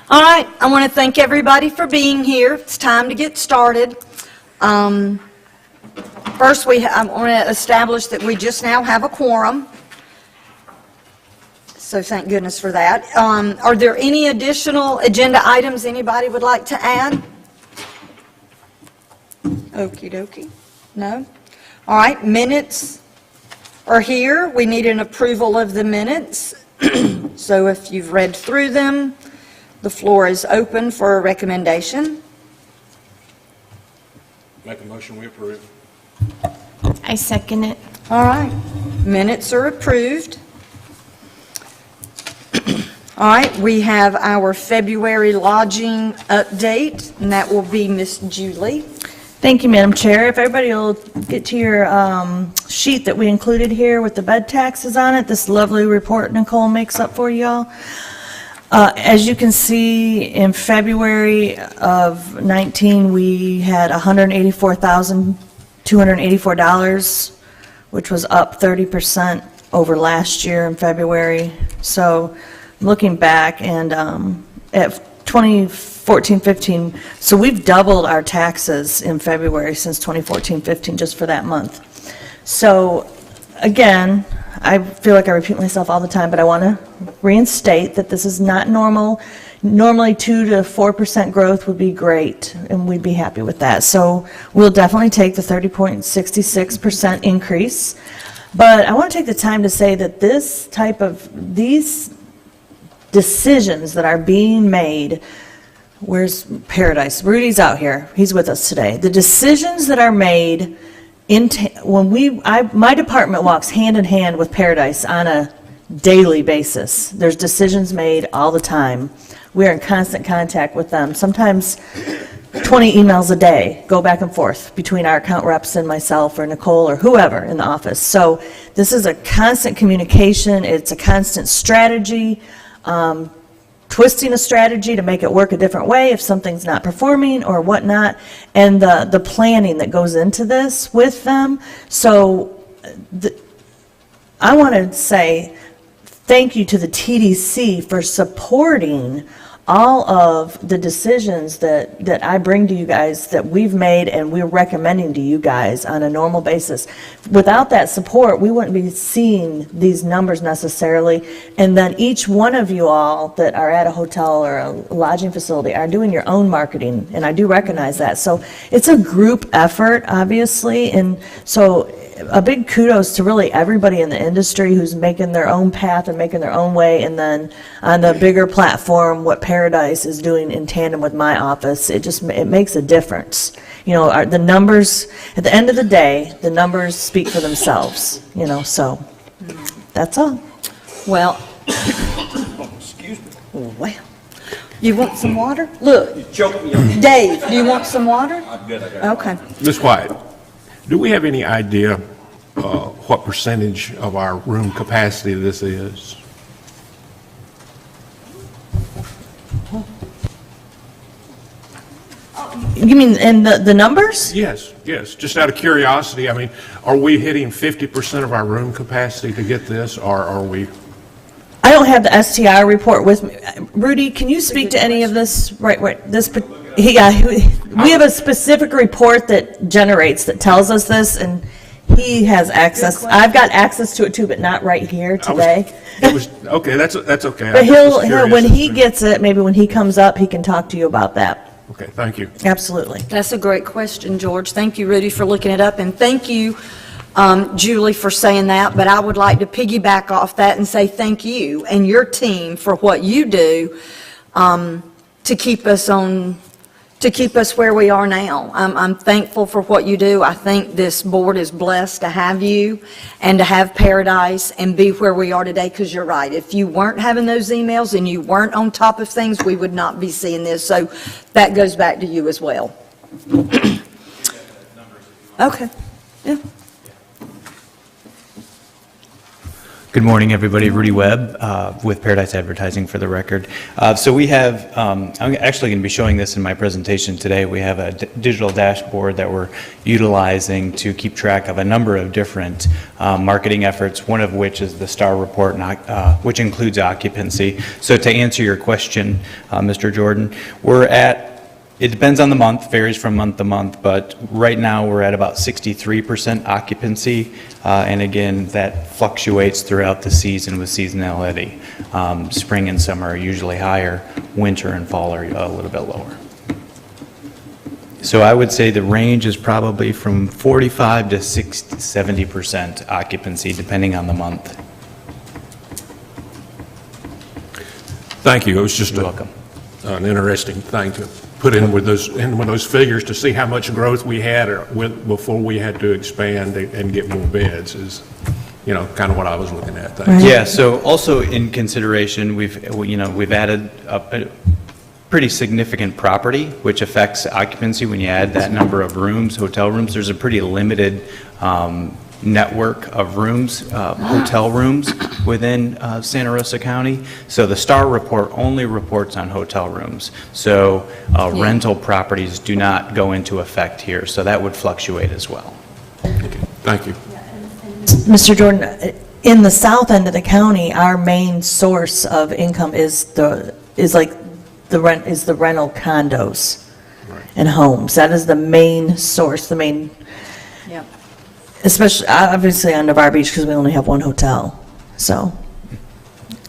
All right, I want to thank everybody for being here. It's time to get started. First, I want to establish that we just now have a quorum. So thank goodness for that. Are there any additional agenda items anybody would like to add? Okie dokie. No? All right, minutes are here. We need an approval of the minutes. So if you've read through them, the floor is open for a recommendation. Make a motion, we approve. I second it. All right, minutes are approved. All right, we have our February lodging update, and that will be Miss Julie. Thank you, Madam Chair. If everybody will get to your sheet that we included here with the bed taxes on it, this lovely report Nicole makes up for y'all. As you can see, in February of 19, we had $184,284, which was up 30% over last year in February. So looking back and at 2014-15, so we've doubled our taxes in February since 2014-15 just for that month. So again, I feel like I repeat myself all the time, but I want to reinstate that this is not normal. Normally 2 to 4% growth would be great, and we'd be happy with that. So we'll definitely take the 30.66% increase. But I want to take the time to say that these decisions that are being made, where's Paradise? Rudy's out here. He's with us today. The decisions that are made my department walks hand in hand with Paradise on a daily basis. There's decisions made all the time. We're in constant contact with them. Sometimes 20 emails a day go back and forth between our account reps and myself or Nicole or whoever in the office. So this is a constant communication. It's a constant strategy. Twisting a strategy to make it work a different way if something's not performing or whatnot, and the planning that goes into this with them. So I want to say thank you to the TDC for supporting all of the decisions that I bring to you guys that we've made and we're recommending to you guys on a normal basis. Without that support, we wouldn't be seeing these numbers necessarily. And then each one of you all that are at a hotel or a lodging facility are doing your own marketing, and I do recognize that. So it's a group effort, obviously, and so a big kudos to really everybody in the industry who's making their own path and making their own way, and then on the bigger platform, what Paradise is doing in tandem with my office, it makes a difference. You know, the numbers, at the end of the day, the numbers speak for themselves, you know, so that's all. Well, Excuse me. well, you want some water? Look, You choked me on. Dave, do you want some water? I'm good, I got it. Okay. Ms. White, do we have any idea what percentage of our room capacity this is? You mean in the numbers? Yes, just out of curiosity, I mean, are we hitting 50% of our room capacity to get this, or are we? I don't have the STR report with me. Rudy, can you speak to any of this? Right, we have a specific report that tells us this, and he has access. I've got access to it too, but not right here today. Okay, that's okay. But when he gets it, maybe when he comes up, he can talk to you about that. Okay, thank you. Absolutely. That's a great question, George. Thank you, Rudy, for looking it up, and thank you, Julie, for saying that. But I would like to piggyback off that and say thank you and your team for what you do to keep us where we are now. I'm thankful for what you do. I think this board is blessed to have you and to have Paradise and be where we are today, because you're right. If you weren't having those emails and you weren't on top of things, we would not be seeing this. So that goes back to you as well. Okay. Yeah. Good morning, everybody. Rudy Webb with Paradise Advertising for the record. So we have, I'm actually going to be showing this in my presentation today. We have a digital dashboard that we're utilizing to keep track of a number of different marketing efforts, one of which is the STAR report, which includes occupancy. So to answer your question, Mr. Jordan, it depends on the month, varies from month to month, but right now we're at about 63% occupancy. And again, that fluctuates throughout the season with seasonality. Spring and summer are usually higher, winter and fall are a little bit lower. So I would say the range is probably from 45 to 60, 70% occupancy, depending on the month. Thank you. It was just You're welcome. an interesting thing to put in with those figures to see how much growth we had before we had to expand and get more beds is, kind of what I was looking at. Thanks. Yeah, so also in consideration, we've added a pretty significant property, which affects occupancy when you add that number of rooms, hotel rooms. There's a pretty limited network of rooms, hotel rooms within Santa Rosa County. So the STAR report only reports on hotel rooms. So rental properties do not go into effect here. So that would fluctuate as well. Okay. Thank you. Mr. Jordan, in the south end of the county, our main source of income is the rental condos and homes. That is the main source, Yep. especially, obviously on Navarre Beach, because we only have one hotel, so.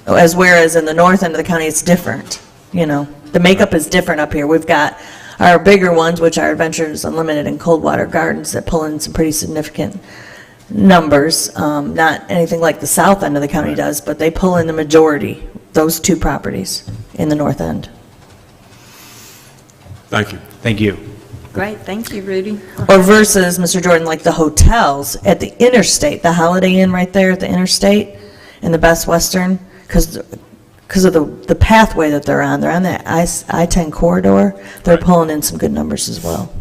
Whereas in the north end of the county, it's different, The makeup is different up here. We've got our bigger ones, which are Adventures Unlimited and Coldwater Gardens, that pull in some pretty significant numbers. Not anything like the south end of the county does, but they pull in the majority, those two properties in the north end. Thank you. Thank you. Great, thank you, Rudy. Or versus, Mr. Jordan, like the hotels at the interstate, the Holiday Inn right there at the interstate in the Best Western, because of the pathway that they're on that I-10 corridor, they're pulling in some good numbers as well,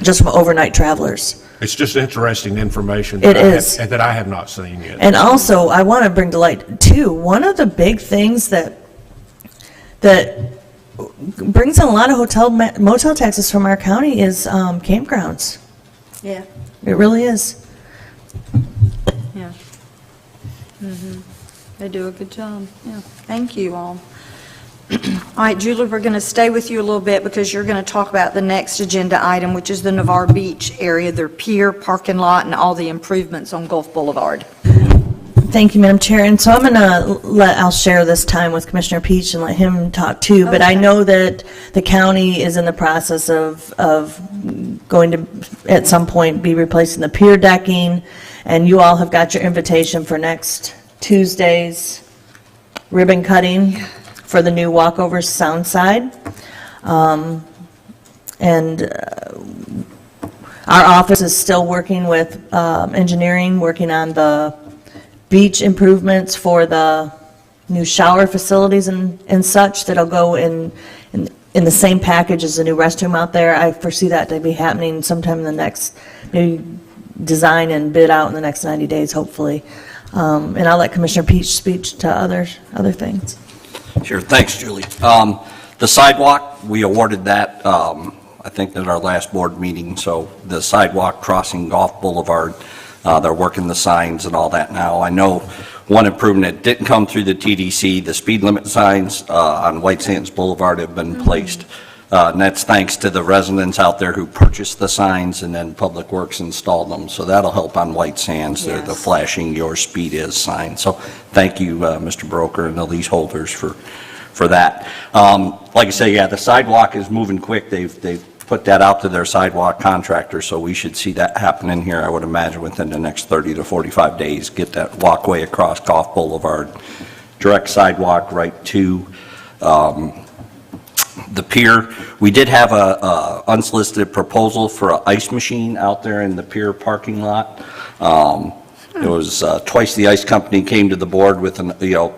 just from overnight travelers. It's just interesting information It that is. that I have not seen yet. And also, I want to bring to light, too, one of the big things that brings in a lot of motel taxes from our county is campgrounds. Yeah, It really is. yeah. They do a good job, yeah. Thank you all. All right, Julie, we're going to stay with you a little bit because you're going to talk about the next agenda item, which is the Navarre Beach area, their pier, parking lot, and all the improvements on Gulf Boulevard. Thank you, Madam Chair. And so I'll share this time with Commissioner Peach and let him talk too. But I know that the county is in the process of going to, at some point, be replacing the pier decking. And you all have got your invitation for next Tuesday's ribbon cutting for the new walkover sound side. Our office is still working with engineering, working on the beach improvements for the new shower facilities and such that'll go in the same package as the new restroom out there. I foresee that to be happening sometime in the next, maybe design and bid out in the next 90 days, hopefully. And I'll let Commissioner Peach speak to other things. Sure, thanks, Julie. The sidewalk, we awarded that, I think at our last board meeting, so the sidewalk crossing Gulf Boulevard, they're working the signs and all that now. I know one improvement that didn't come through the TDC, the speed limit signs on White Sands Boulevard have been placed. And that's thanks to the residents out there who purchased the signs and then Public Works installed them. So that'll help on White Sands, Yes. the flashing "Your Speed Is" sign. So thank you, Mr. Broker and the leaseholders for that. Like I say, yeah, the sidewalk is moving quick. They've put that out to their sidewalk contractor, so we should see that happening here, I would imagine, within the next 30 to 45 days. Get that walkway across Gulf Boulevard, direct sidewalk right to the pier. We did have a unsolicited proposal for an ice machine out there in the pier parking lot. It was twice the ice company came to the board with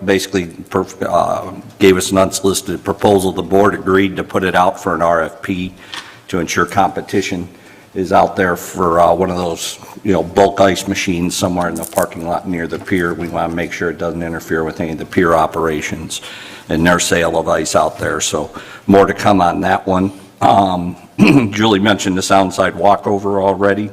basically gave us an unsolicited proposal. The board agreed to put it out for an RFP to ensure competition. is out there for one of those, bulk ice machines somewhere in the parking lot near the pier. We want to make sure it doesn't interfere with any of the pier operations and their sale of ice out there. So more to come on that one. Julie mentioned the Soundside Walkover already.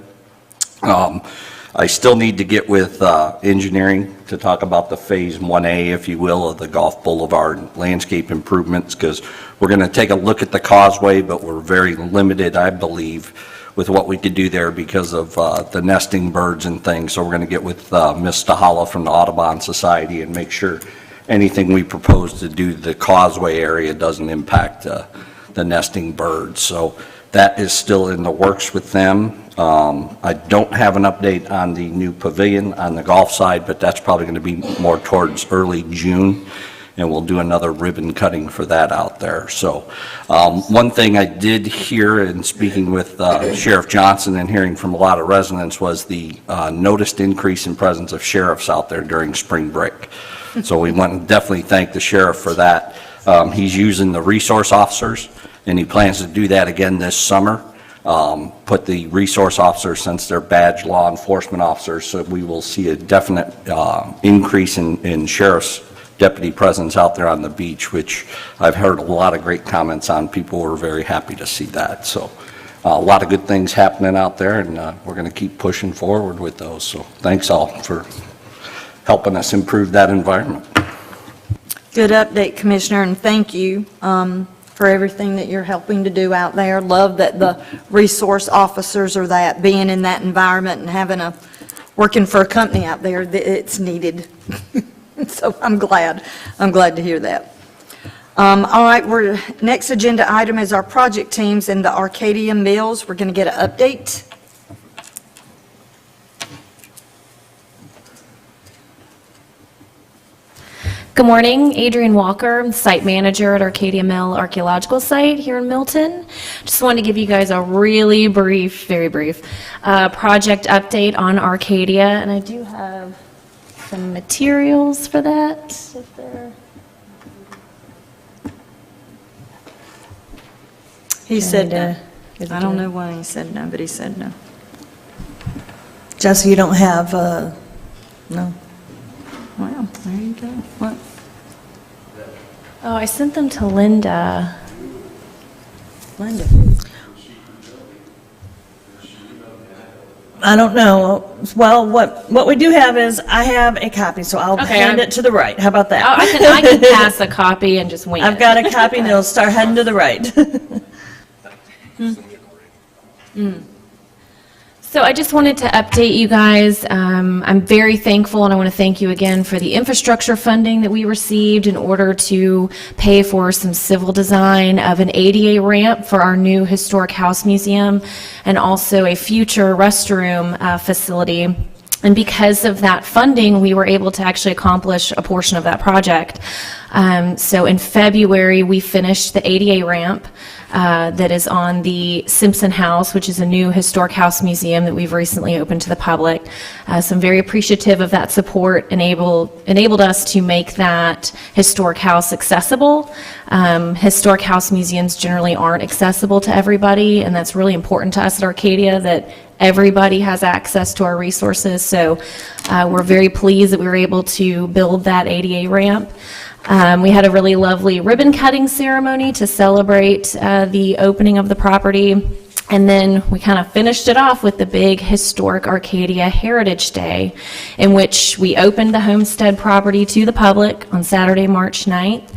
I still need to get with engineering to talk about the Phase 1A, if you will, of the Golf Boulevard landscape improvements, because we're going to take a look at the causeway, but we're very limited, I believe, with what we could do there because of the nesting birds and things. So we're going to get with Ms. Stahala from the Audubon Society and make sure anything we propose to do to the causeway area doesn't impact the nesting birds. So that is still in the works with them. I don't have an update on the new pavilion on the golf side, but that's probably going to be more towards early June, and we'll do another ribbon cutting for that out there. So one thing I did hear in speaking with Sheriff Johnson and hearing from a lot of residents was the noticed increase in presence of sheriffs out there during spring break. So we want to definitely thank the sheriff for that. He's using the resource officers, and he plans to do that again this summer. Put the resource officers, since they're badge law enforcement officers, so we will see a definite increase in sheriff's deputy presence out there on the beach, which I've heard a lot of great comments on. People were very happy to see that. So a lot of good things happening out there, and we're going to keep pushing forward with those. So thanks all for helping us improve that environment. Good update, Commissioner, and thank you for everything that you're helping to do out there. Love that the resource officers are being in that environment and working for a company out there that it's needed. So I'm glad to hear that. All right, next agenda item is our project teams in the Arcadia Mills. We're going to get an update. Good morning, Adrienne Walker, site manager at Arcadia Mill Archaeological Site here in Milton. Just wanted to give you guys a really brief, very brief, project update on Arcadia, and I do have some materials for that. If they're... He said no. I don't know why he said no, but he said no. Jesse, you don't have, no. Well, there you go. What? Oh, I sent them to Linda. Linda. I don't know. Well, what we do have is, I have a copy, so I'll Okay, hand it to the right. How about Oh, that? I can pass a copy and just wing it. I've got a copy, and it'll start heading to the right. So I just wanted to update you guys. I'm very thankful, and I want to thank you again for the infrastructure funding that we received in order to pay for some civil design of an ADA ramp for our new historic house museum and also a future restroom facility. And because of that funding, we were able to actually accomplish a portion of that project. So in February, we finished the ADA ramp that is on the Simpson House, which is a new historic house museum that we've recently opened to the public. So I'm very appreciative of that support, enabled us to make that historic house accessible. Historic house museums generally aren't accessible to everybody, and that's really important to us at Arcadia, that everybody has access to our resources. So we're very pleased that we were able to build that ADA ramp. We had a really lovely ribbon cutting ceremony to celebrate the opening of the property. And then we kind of finished it off with the big historic Arcadia Heritage Day, in which we opened the homestead property to the public on Saturday, March 9th.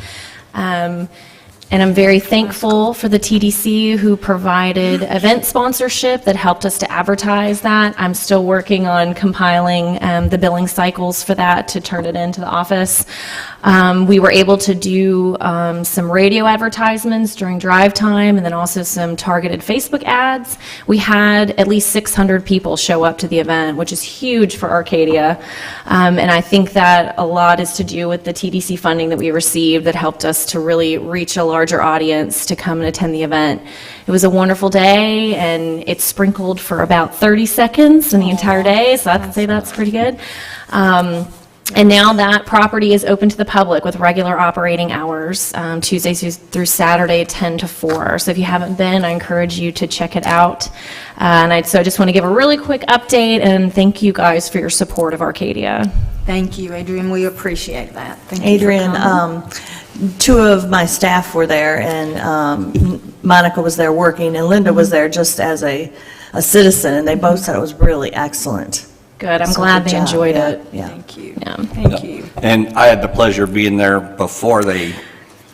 And I'm very thankful for the TDC who provided event sponsorship that helped us to advertise that. I'm still working on compiling the billing cycles for that to turn it into the office. We were able to do some radio advertisements during drive time and then also some targeted Facebook ads. We had at least 600 people show up to the event, which is huge for Arcadia. And I think that a lot is to do with the TDC funding that we received that helped us to really reach a larger audience to come and attend the event. It was a wonderful day, and it sprinkled for about 30 seconds in the entire day, so I'd say that's pretty good. And now that property is open to the public with regular operating hours, Tuesdays through Saturday, 10 to 4. So if you haven't been, I encourage you to check it out. So I just want to give a really quick update and thank you guys for your support of Arcadia. Thank you, Adrian. We appreciate that. Thank you for Adrian, coming. two of my staff were there, and Monica was there working, and Linda was there just as a citizen, and they both said it was really excellent. Good, I'm So glad good they job. enjoyed Yeah, it. Yeah. Thank you. Yeah. Thank you. And I had the pleasure of being there before they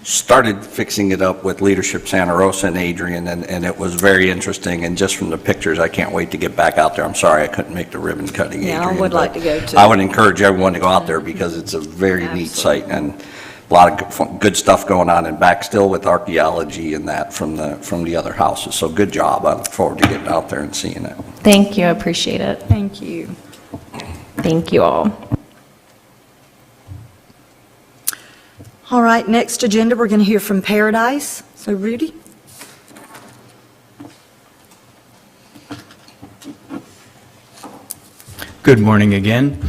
started fixing it up with Leadership Santa Rosa and Adrian, and it was very interesting, and just from the pictures, I can't wait to get back out there. I'm sorry I couldn't make the ribbon cutting, Yeah, I Adrian. would like but to go too. I would encourage everyone to go out there because it's a very neat site, and a lot of good stuff going on in back still with archaeology and that from the other houses. So good job. I look forward to getting out there and seeing it. Thank you, I appreciate it. Thank you. Thank you all. All right, next agenda, we're going to hear from Paradise. So Rudy? Good morning again.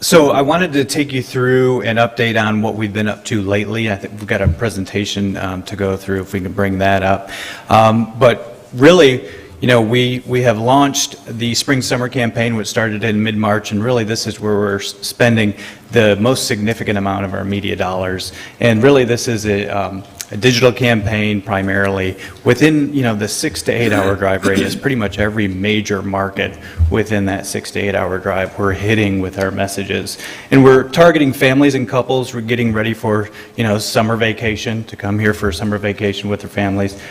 So I wanted to take you through an update on what we've been up to lately. I think we've got a presentation to go through, if we can bring that up. But really, you know, we have launched the spring-summer campaign, which started in mid-March, and really this is where we're spending the most significant amount of our media dollars. And really this is a digital campaign primarily within, you know, the 6 to 8 hour drive radius. Pretty much every major market within that 6 to 8 hour drive we're hitting with our messages. And we're targeting families and couples. We're getting ready for, you know, summer vacation, to come here for summer vacation with their families.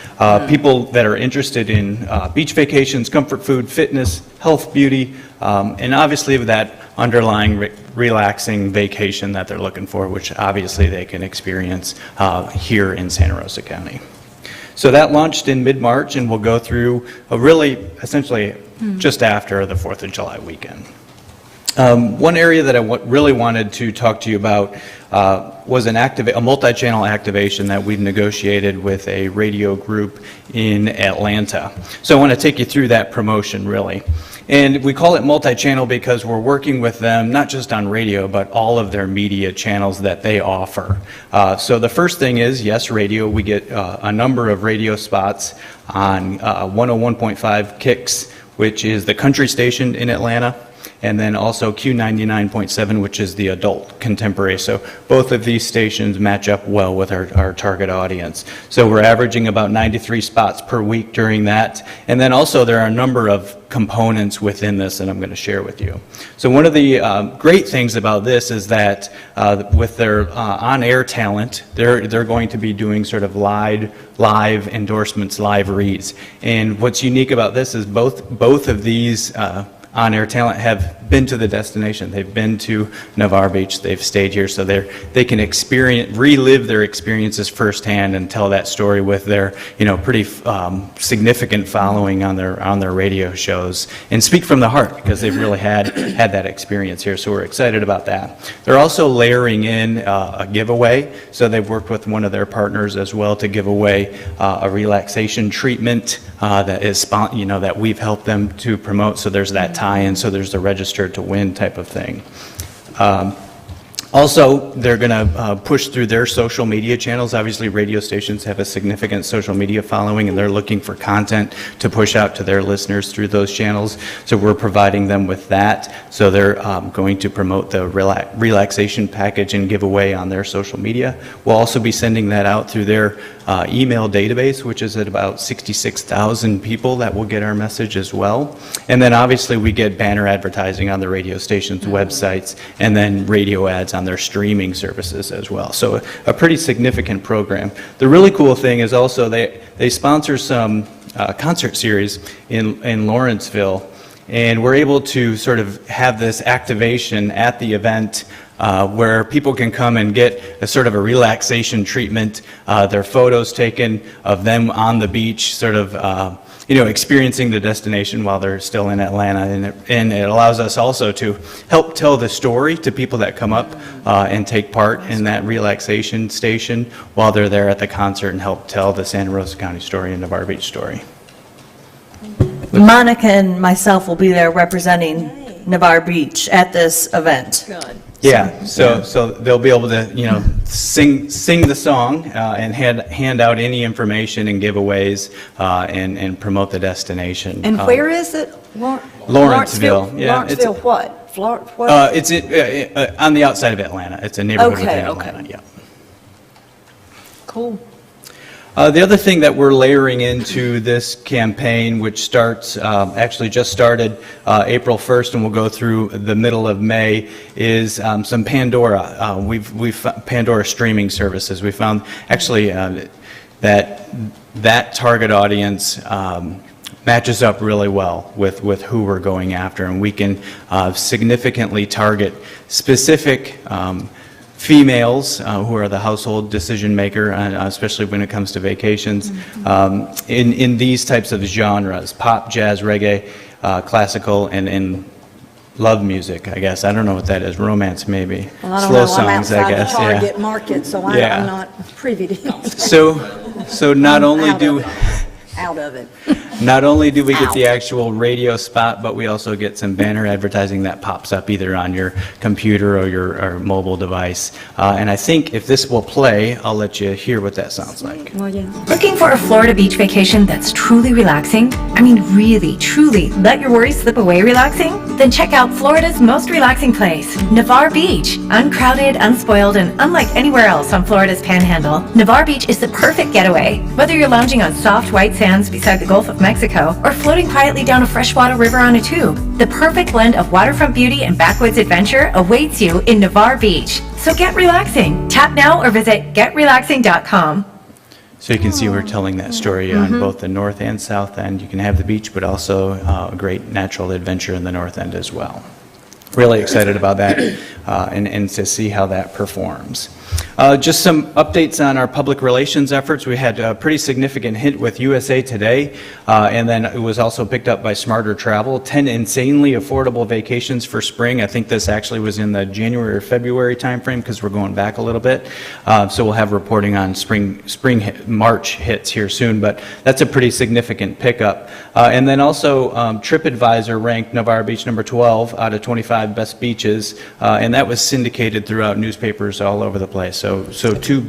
People that are interested in beach vacations, comfort food, fitness, health, beauty, and obviously with that underlying relaxing vacation that they're looking for, which obviously they can experience here in Santa Rosa County. So that launched in mid-March and will go through essentially just after the 4th of July weekend. One area that I really wanted to talk to you about was a multi-channel activation that we've negotiated with a radio group in Atlanta. So I want to take you through that promotion, really. And we call it multi-channel because we're working with them not just on radio, but all of their media channels that they offer. So the first thing is, yes, radio. We get a number of radio spots on 101.5 Kicks, which is the country station in Atlanta, and then also Q99.7, which is the adult contemporary. So both of these stations match up well with our target audience. So we're averaging about 93 spots per week during that. And then also there are a number of components within this that I'm going to share with you. So one of the great things about this is that with their on-air talent, they're going to be doing sort of live endorsements, live reads. And what's unique about this is both of these on-air talent have been to the destination. They've been to Navarre Beach. They've stayed here, so they can relive their experiences firsthand and tell that story with their, you know, pretty significant following on their radio shows, and speak from the heart because they've really had that experience here. So we're excited about that. They're also layering in a giveaway. So they've worked with one of their partners as well to give away a relaxation treatment that is, you know, that we've helped them to promote. So there's that tie-in. So there's the register to win type of thing. Also, they're going to push through their social media channels. Obviously, radio stations have a significant social media following, and they're looking for content to push out to their listeners through those channels. So we're providing them with that. So they're going to promote the relaxation package and giveaway on their social media. We'll also be sending that out through their email database, which is at about 66,000 people that will get our message as well. And then obviously we get banner advertising on the radio station's websites, and then radio ads on their streaming services as well. So a pretty significant program. The really cool thing is also they sponsor some concert series in Lawrenceville, and we're able to sort of have this activation at the event where people can come and get a sort of a relaxation treatment, their photos taken of them on the beach, sort of you know, experiencing the destination while they're still in Atlanta. And it allows us also to help tell the story to people that come up and take part in that relaxation station while they're there at the concert, and help tell the Santa Rosa County story and Navarre Beach story. Monica and myself will be there representing Navarre Beach at this event. Good. Yeah, so they'll be able to, sing the song and hand out any information and giveaways and promote the destination. And where is it? Lawrenceville, yeah. Lawrenceville what? What? It's on the outside of Atlanta. It's a neighborhood within Okay. Atlanta, yeah. Cool. The other thing that we're layering into this campaign, which starts, actually just started April 1st and will go through the middle of May, is some Pandora. We've Pandora streaming services. We found actually that target audience matches up really well with who we're going after, and we can significantly target specific females who are the household decision maker, especially when it comes to vacations, in these types of genres: pop, jazz, reggae, classical, and love music, I guess. I don't know what that is. Romance, maybe. Well, I don't slow know. songs, I'm I outside guess. the target market, so I'm not privy to it. So not only do Out of it. Not only do we get the actual radio spot, but we also get some banner advertising that pops up either on your computer or your mobile device. And I think if this will play, I'll let you hear what that sounds like. Well, yeah. Looking for a Florida beach vacation that's truly relaxing? I mean, really, truly, let your worries slip away relaxing? Then check out Florida's most relaxing place, Navarre Beach. Uncrowded, unspoiled, and unlike anywhere else on Florida's Panhandle, Navarre Beach is the perfect getaway. Whether you're lounging on soft white sands beside the Gulf of Mexico or floating quietly down a freshwater river on a tube, the perfect blend of waterfront beauty and backwoods adventure awaits you in Navarre Beach. So get relaxing. Tap now or visit getrelaxing.com. So you can see we're telling that story on both the north and south end. You can have the beach, but also a great natural adventure in the north end as well. Really excited about that and to see how that performs. Just some updates on our public relations efforts. We had a pretty significant hit with USA Today, and then it was also picked up by Smarter Travel, 10 insanely affordable vacations for spring. I think this actually was in the January or February timeframe because we're going back a little bit. So we'll have reporting on March hits here soon, but that's a pretty significant pickup. And then also TripAdvisor ranked Navarre Beach number 12 out of 25 best beaches, and that was syndicated throughout newspapers all over the place. So three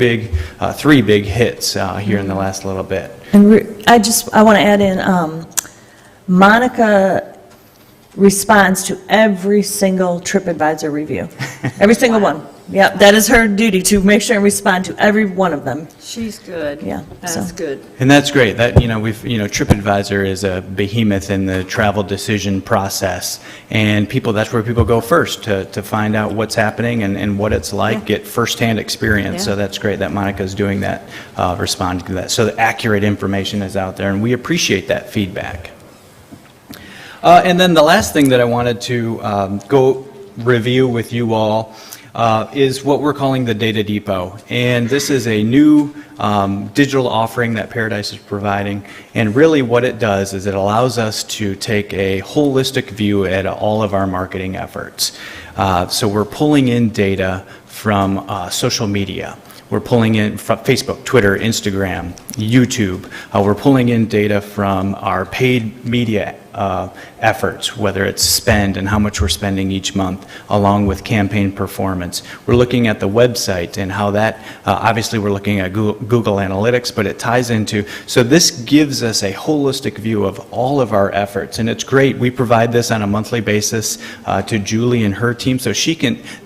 big hits here in the last little bit. And I want to add in, Monica responds to every single TripAdvisor review. Every single one. Yeah, that is her duty, to make sure and respond to every one of them. She's good. Yeah, That's so. good. And that's great. That, TripAdvisor is a behemoth in the travel decision process, and that's where people go first to find out what's happening and what it's like, get firsthand experience. Yeah. So that's great that Monica's doing that, responding to that. So the accurate information is out there, and we appreciate that feedback. And then the last thing that I wanted to go review with you all is what we're calling the Data Depot. And this is a new digital offering that Paradise is providing. And really what it does is it allows us to take a holistic view at all of our marketing efforts. So we're pulling in data from social media. We're pulling in from Facebook, Twitter, Instagram, YouTube. We're pulling in data from our paid media efforts, whether it's spend and how much we're spending each month, along with campaign performance. We're looking at the website and how that, obviously we're looking at Google Analytics, but it ties into, so this gives us a holistic view of all of our efforts, and it's great. We provide this on a monthly basis to Julie and her team, so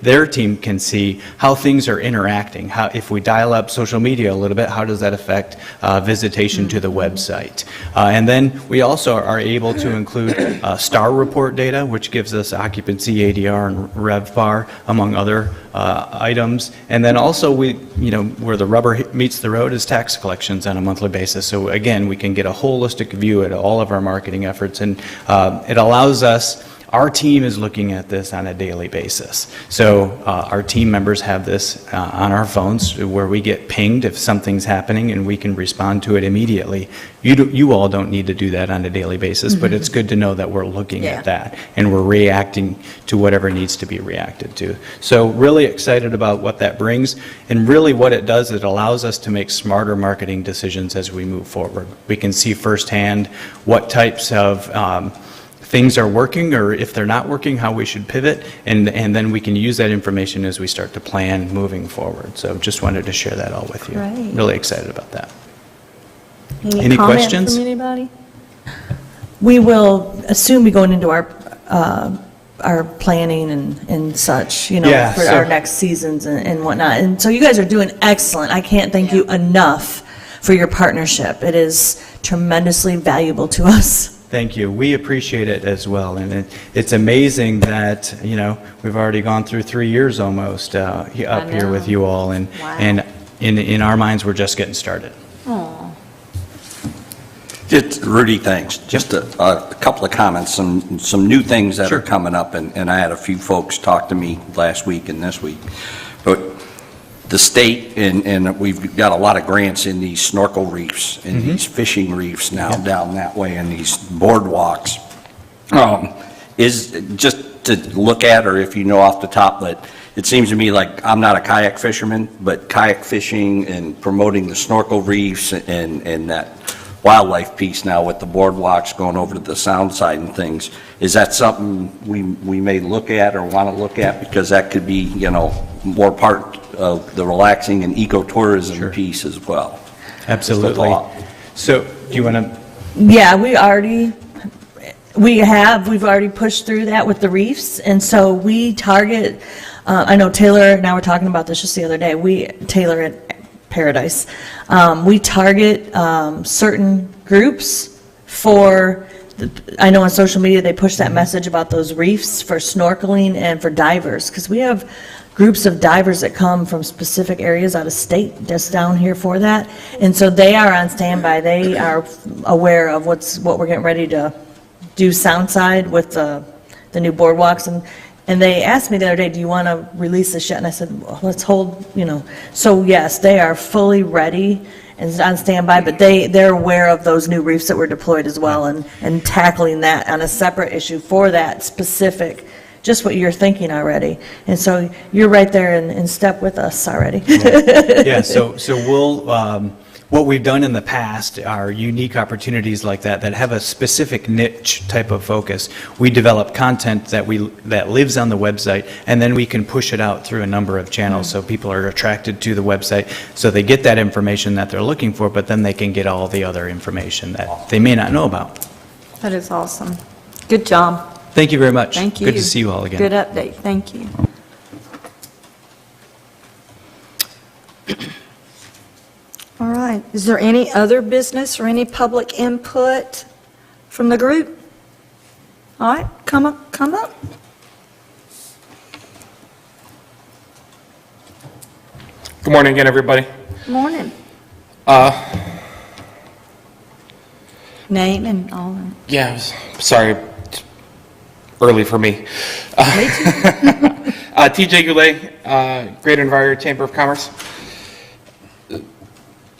their team can see how things are interacting. How, if we dial up social media a little bit, how does that affect visitation to the website? And then we also are able to include star report data, which gives us occupancy, ADR, and RevPAR, among other items. And then also where the rubber meets the road is tax collections on a monthly basis. So again, we can get a holistic view at all of our marketing efforts, and it allows us. Our team is looking at this on a daily basis. So our team members have this on our phones where we get pinged if something's happening and we can respond to it immediately. You all don't need to do that on a daily basis, but it's good to know that we're looking at that and we're reacting to whatever needs to be reacted to. So really excited about what that brings, and really what it does, it allows us to make smarter marketing decisions as we move forward. We can see firsthand what types of things are working, or if they're not working, how we should pivot, and then we can use that information as we start to plan moving forward. So just wanted to share that all with you. Great. Really excited about that. Any comment questions from anybody? We will soon be going into our planning and such, you know, Yeah, for so- our next seasons and whatnot. And so you guys are doing excellent. I can't thank you enough for your partnership. It is tremendously valuable to us. Thank you. We appreciate it as well. And it's amazing that, you know, we've already gone through 3 years almost up here with you all. And in our minds, we're just getting started. Rudy, thanks. Just a couple of comments, some new things that Sure. are coming up, and I had a few folks talk to me last week and this week. But the state, and we've got a lot of grants in these snorkel reefs and these fishing reefs now down that way, and these boardwalks. Is just to look at, or if you know off the top, but it seems to me like, I'm not a kayak fisherman, but kayak fishing and promoting the snorkel reefs and that wildlife piece now with the boardwalks going over to the sound side and things, is that something we may look at or want to look at? Because that could be, you know, more part of the relaxing and ecotourism piece as well. Absolutely. Just a thought. So do you want to? Yeah, we've already pushed through that with the reefs, and so we target, I know Taylor and I were talking about this just the other day, Taylor at Paradise, we target certain groups for, I know on social media they push that message about those reefs for snorkeling and for divers, because we have groups of divers that come from specific areas out of state just down here for that, and so they are on standby. They are aware of what we're getting ready to do sound side with the new boardwalks, and they asked me the other day, do you want to release this yet? And I said, well, let's hold, you know. So yes, they are fully ready and on standby, but they're aware of those new reefs that were deployed as well, and tackling that on a separate issue for that specific, just what you're thinking already. And so you're right there in step with us already. Yeah, so we'll, what we've done in the past are unique opportunities like that have a specific niche type of focus. We develop content that lives on the website, and then we can push it out through a number of channels, so people are attracted to the website, so they get that information that they're looking for, but then they can get all the other information that they may not know about. That is awesome. Good job. Thank you very much. Thank you. Good to see you all again. Good update. Thank you. All right. Is there any other business or any public input from the group? All right, come up. Good morning again, everybody. Morning. Name and all. Yeah, sorry, it's early for me. TJ Goulet, Greater Navarre Chamber of Commerce.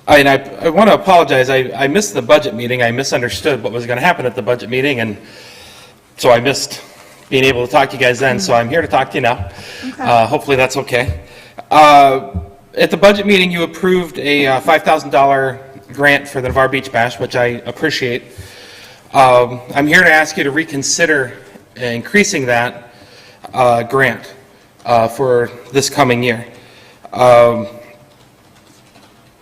I want to apologize. I missed the budget meeting. I misunderstood what was going to happen at the budget meeting, and so I missed being able to talk to you guys then. So I'm here to talk to you now. Okay. Hopefully that's okay. At the budget meeting, you approved a $5,000 grant for the Navarre Beach Bash, which I appreciate. I'm here to ask you to reconsider increasing that grant for this coming year.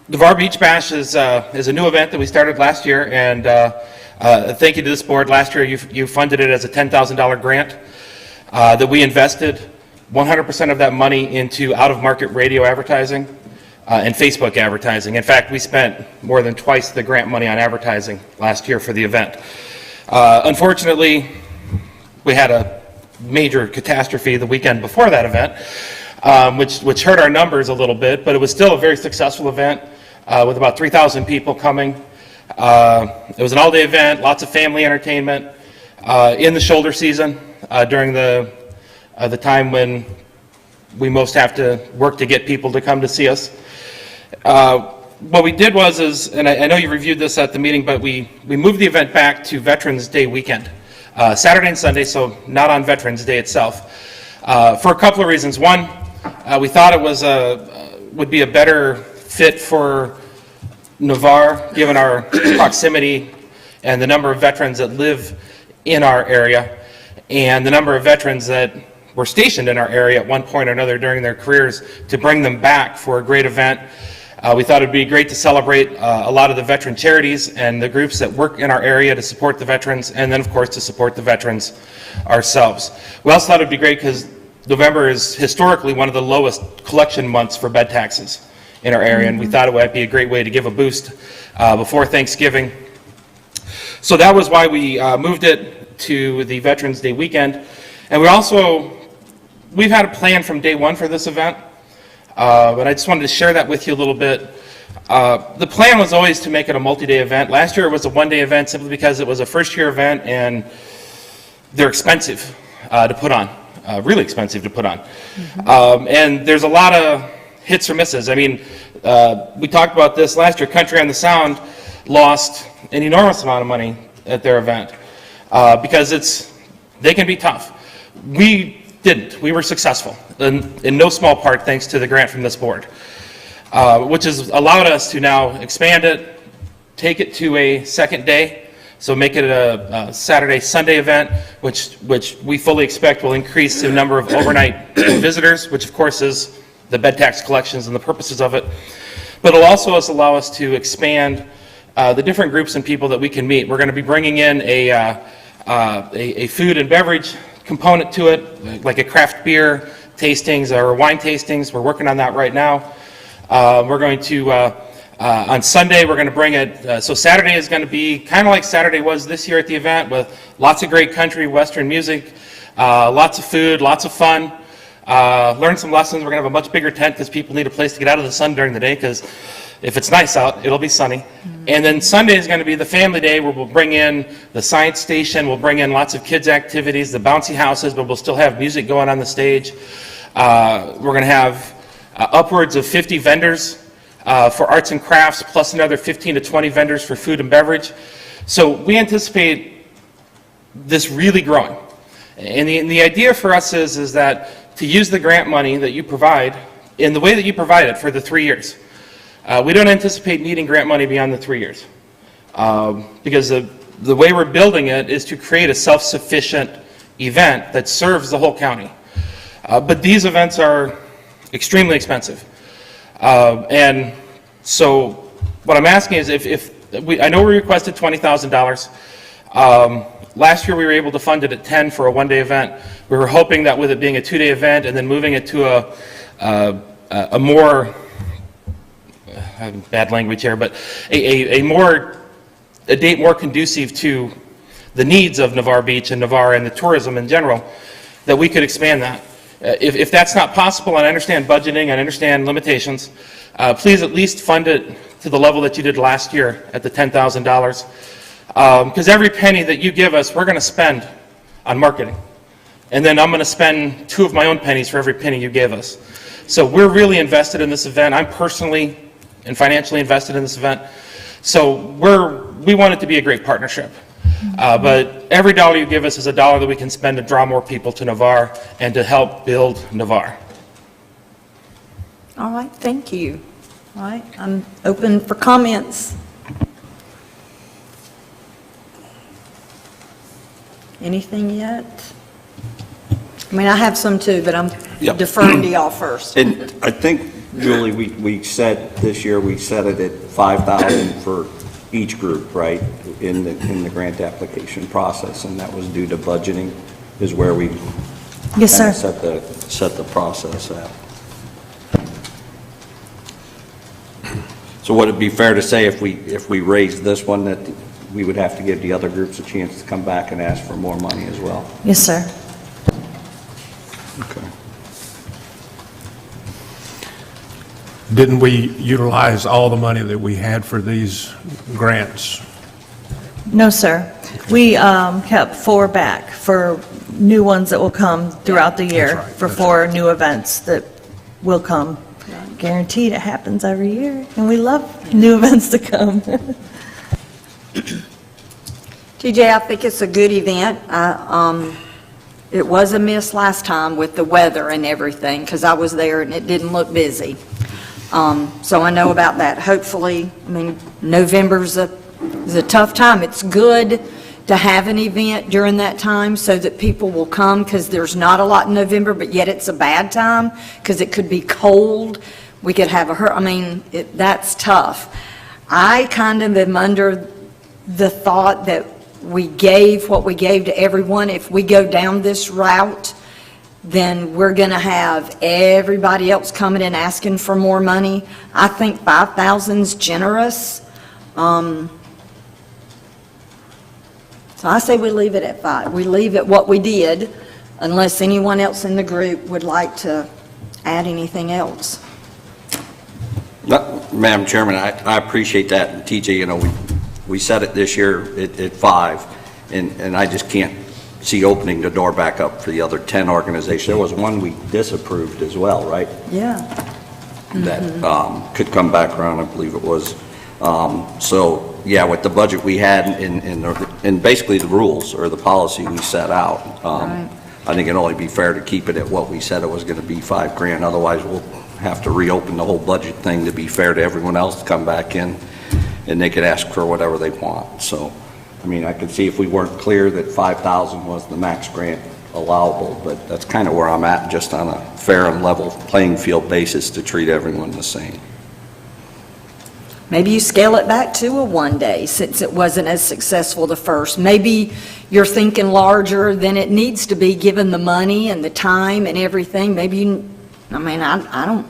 Navarre Beach Bash is a new event that we started last year, and thank you to this board. Last year, you funded it as a $10,000 grant that we invested 100% of that money into out-of-market radio advertising and Facebook advertising. In fact, we spent more than twice the grant money on advertising last year for the event. Unfortunately, we had a major catastrophe the weekend before that event, which hurt our numbers a little bit, but it was still a very successful event with about 3,000 people coming. It was an all-day event, lots of family entertainment in the shoulder season during the time when we most have to work to get people to come to see us. What we did was, and I know you reviewed this at the meeting, but we moved the event back to Veterans Day weekend, Saturday and Sunday, so not on Veterans Day itself, for a couple of reasons. One, we thought it would be a better fit for Navarre, given our proximity and the number of veterans that live in our area and the number of veterans that were stationed in our area at one point or another during their careers, to bring them back for a great event. We thought it'd be great to celebrate a lot of the veteran charities and the groups that work in our area to support the veterans, and then of course to support the veterans ourselves. We also thought it'd be great because November is historically one of the lowest collection months for bed taxes in our area, and we thought it would be a great way to give a boost before Thanksgiving. So that was why we moved it to the Veterans Day weekend. And we've had a plan from day one for this event, but I just wanted to share that with you a little bit. The plan was always to make it a multi-day event. Last year it was a one-day event simply because it was a first-year event and they're expensive to put on, really expensive to put on. And there's a lot of hits or misses. I mean, we talked about this last year. Country on the Sound lost an enormous amount of money at their event because they can be tough. We didn't. We were successful, in no small part thanks to the grant from this board, which has allowed us to now expand it, take it to a second day, so make it a Saturday, Sunday event, which we fully expect will increase the number of overnight visitors, which of course is the bed tax collections and the purposes of it. But it'll also allow us to expand the different groups and people that we can meet. We're going to be bringing in a food and beverage component to it, like a craft beer tastings or wine tastings. We're working on that right now. We're going to, on Sunday, we're going to bring it, so Saturday is going to be kind of like Saturday was this year at the event, with lots of great country western music, lots of food, lots of fun. Learn some lessons. We're going to have a much bigger tent because people need a place to get out of the sun during the day, because if it's nice out, it'll be sunny. And then Sunday is going to be the family day, where we'll bring in the science station, we'll bring in lots of kids' activities, the bouncy houses, but we'll still have music going on the stage. We're going to have upwards of 50 vendors for arts and crafts, plus another 15 to 20 vendors for food and beverage. So we anticipate this really growing. And the idea for us is that to use the grant money that you provide in the way that you provide it for the 3 years. We don't anticipate needing grant money beyond the 3 years, because the way we're building it is to create a self-sufficient event that serves the whole county. But these events are extremely expensive. And so what I'm asking is, I know we requested $20,000. Last year we were able to fund it at 10 for a one-day event. We were hoping that with it being a two-day event and then moving it to a more, bad language here, but a date more conducive to the needs of Navarre Beach and Navarre and the tourism in general, that we could expand that. If that's not possible, and I understand budgeting, I understand limitations, please at least fund it to the level that you did last year at the $10,000. Because every penny that you give us, we're going to spend on marketing. And then I'm going to spend 2 of my own pennies for every penny you give us. So we're really invested in this event. I'm personally and financially invested in this event. So we want it to be a great partnership. But every dollar you give us is a dollar that we can spend to draw more people to Navarre and to help build Navarre. All right, thank you. All right, I'm open for comments. Anything yet? I mean, I have some too, but I'm Yep. deferring to y'all first. And I think, Julie, we said this year, we set it at 5,000 for each group, right, in the grant application process, and that was due to budgeting, is where we Yes, sir. set the process at. So would it be fair to say if we raised this one, that we would have to give the other groups a chance to come back and ask for more money as well? Yes, sir. Okay. Didn't we utilize all the money that we had for these grants? No, sir. We kept 4 back for new ones that will come throughout the year, That's right, for that's 4 new events that will come. Guaranteed, it happens every year, and we love new events to come. TJ, I think it's a good event. It was a miss last time with the weather and everything, because I was there and it didn't look busy. So I know about that. Hopefully, I mean, November's a tough time. It's good to have an event during that time so that people will come, because there's not a lot in November, but yet it's a bad time because it could be cold. We could have that's tough. I kind of am under the thought that we gave what we gave to everyone. If we go down this route, then we're going to have everybody else coming in asking for more money. I think 5,000's generous. So I say we leave it at 5. We leave it what we did, unless anyone else in the group would like to add anything else. Madam Chairman, I appreciate that. And TJ, you know, we set it this year at 5, and I just can't see opening the door back up for the other 10 organizations. There was one we disapproved as well, right? Yeah. That could come back around, I believe it was. So, yeah, with the budget we had and basically the rules or the policy we set out, Right. I think it'd only be fair to keep it at what we said it was going to be, $5,000. Otherwise, we'll have to reopen the whole budget thing to be fair to everyone else to come back in, and they could ask for whatever they want. So, I mean, I could see if we weren't clear that 5,000 was the max grant allowable, but that's kind of where I'm at, just on a fair and level playing field basis to treat everyone the same. Maybe you scale it back to a one-day, since it wasn't as successful the first. Maybe you're thinking larger than it needs to be, given the money and the time and everything. Maybe I don't,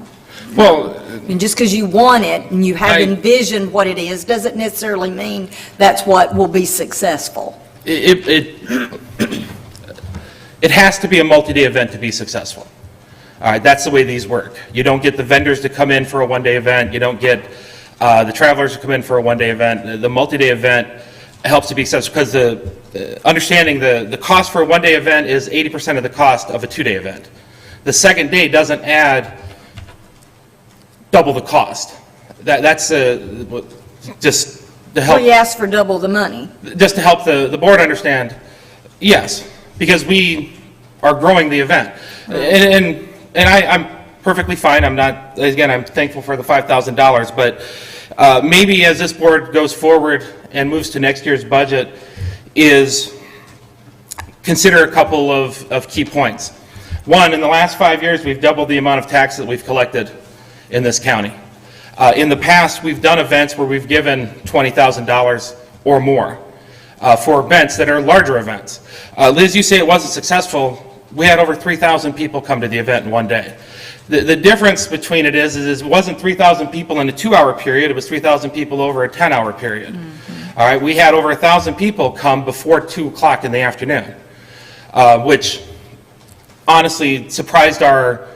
Well, just because you want it and you have I- envisioned what it is, doesn't necessarily mean that's what will be successful. it has to be a multi-day event to be successful. All right, that's the way these work. You don't get the vendors to come in for a one-day event. You don't get the travelers to come in for a one-day event. The multi-day event helps to be successful because understanding the cost for a one-day event is 80% of the cost of a two-day event. The second day doesn't add double the cost. That's just to help. Well, you asked for double the money. Just to help the board understand, yes, because we are growing the event. And I'm perfectly fine. I'm not, again, I'm thankful for the $5,000, but maybe as this board goes forward and moves to next year's budget, is consider a couple of key points. One, in the last 5 years, we've doubled the amount of tax that we've collected in this county. In the past, we've done events where we've given $20,000 or more for events that are larger events. Liz, you say it wasn't successful. We had over 3,000 people come to the event in one day. The difference between it is it wasn't 3,000 people in a 2-hour period, it was 3,000 people over a 10-hour period. Mm-hmm. All right, we had over 1,000 people come before 2 o'clock in the afternoon, which honestly surprised our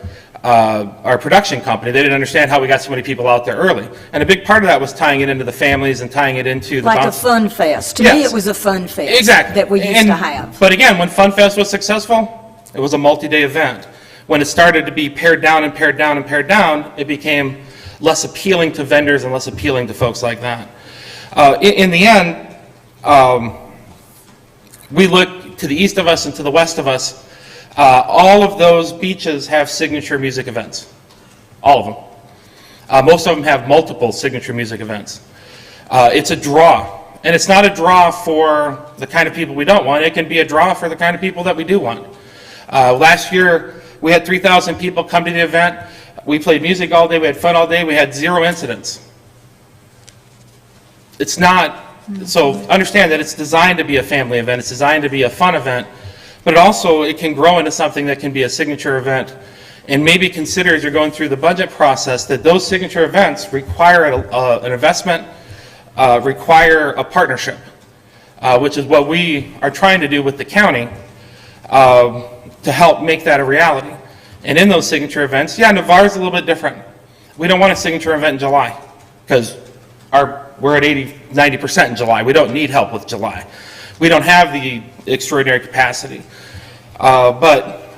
production company. They didn't understand how we got so many people out there early. And a big part of that was tying it into the families and tying it into the... Like a fun fest. To me, Yes. it was a fun fest. Exactly. That we used to have. But again, when Fun Fest was successful, it was a multi-day event. When it started to be pared down and pared down and pared down, it became less appealing to vendors and less appealing to folks like that. In the end, we look to the east of us and to the west of us. All of those beaches have signature music events. All of them. Most of them have multiple signature music events. It's a draw. And it's not a draw for the kind of people we don't want. It can be a draw for the kind of people that we do want. Last year, we had 3,000 people come to the event. We played music all day. We had fun all day. We had 0 incidents. It's not, so understand that it's designed to be a family event. It's designed to be a fun event. But it can grow into something that can be a signature event. And maybe consider, as you're going through the budget process, that those signature events require an investment, require a partnership, which is what we are trying to do with the county to help make that a reality. And in those signature events, Navarre is a little bit different. We don't want a signature event in July because we're at 90% in July. We don't need help with July. We don't have the extraordinary capacity. But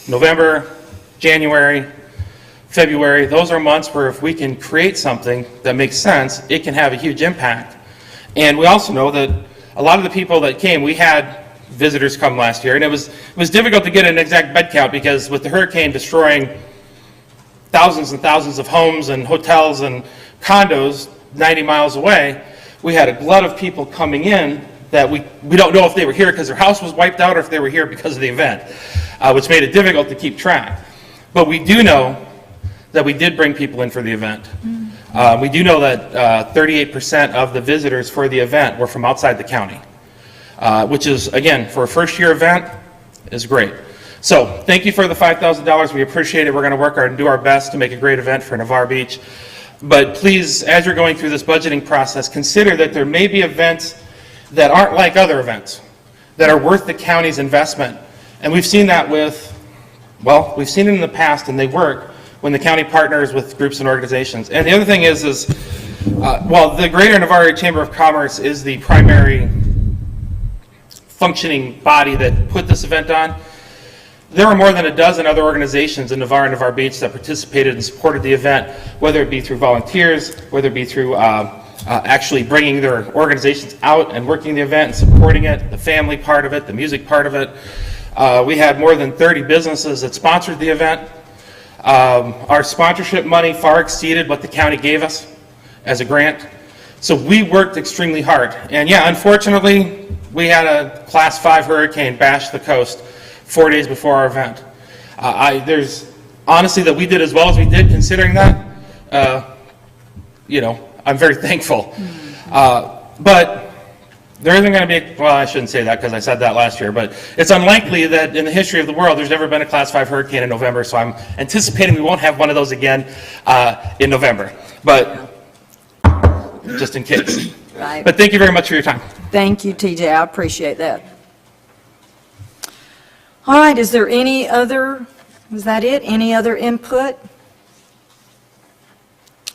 November, January, February, those are months where if we can create something that makes sense, it can have a huge impact. And we also know that a lot of the people that came, we had visitors come last year, and it was difficult to get an exact bed count because with the hurricane destroying thousands and thousands of homes and hotels and condos 90 miles away, we had a glut of people coming in that we don't know if they were here because their house was wiped out or if they were here because of the event, which made it difficult to keep track. But we do know that we did bring people in for the event. We do know that 38% of the visitors for the event were from outside the county, which is, again, for a first-year event, is great. So thank you for the $5,000. We appreciate it. We're going to work hard and do our best to make a great event for Navarre Beach. But please, as you're going through this budgeting process, consider that there may be events that aren't like other events, that are worth the county's investment. And we've seen that with, well, we've seen it in the past, and they work when the county partners with groups and organizations. And the other thing is while the Greater Navarre Chamber of Commerce is the primary functioning body that put this event on, there are more than a dozen other organizations in Navarre and Navarre Beach that participated and supported the event, whether it be through volunteers, whether it be through actually bringing their organizations out and working the event and supporting it, the family part of it, the music part of it. We had more than 30 businesses that sponsored the event. Our sponsorship money far exceeded what the county gave us as a grant. So we worked extremely hard. And yeah, unfortunately, we had a Class 5 hurricane bash the coast 4 days before our event. There's honestly that we did as well as we did considering that. I'm very thankful. But there isn't going to be, well, I shouldn't say that because I said that last year, but it's unlikely that in the history of the world there's never been a Class 5 hurricane in November, so I'm anticipating we won't have one of those again in November, but just in case. Right. But thank you very much for your time. Thank you, TJ, I appreciate that. All right, is there any other, is that it? Any other input?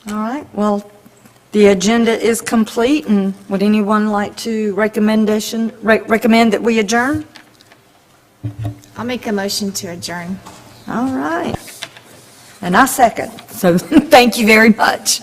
All right, well, the agenda is complete, and would anyone like to recommend that we adjourn? I'll make a motion to adjourn. All right. And I second, so thank you very much.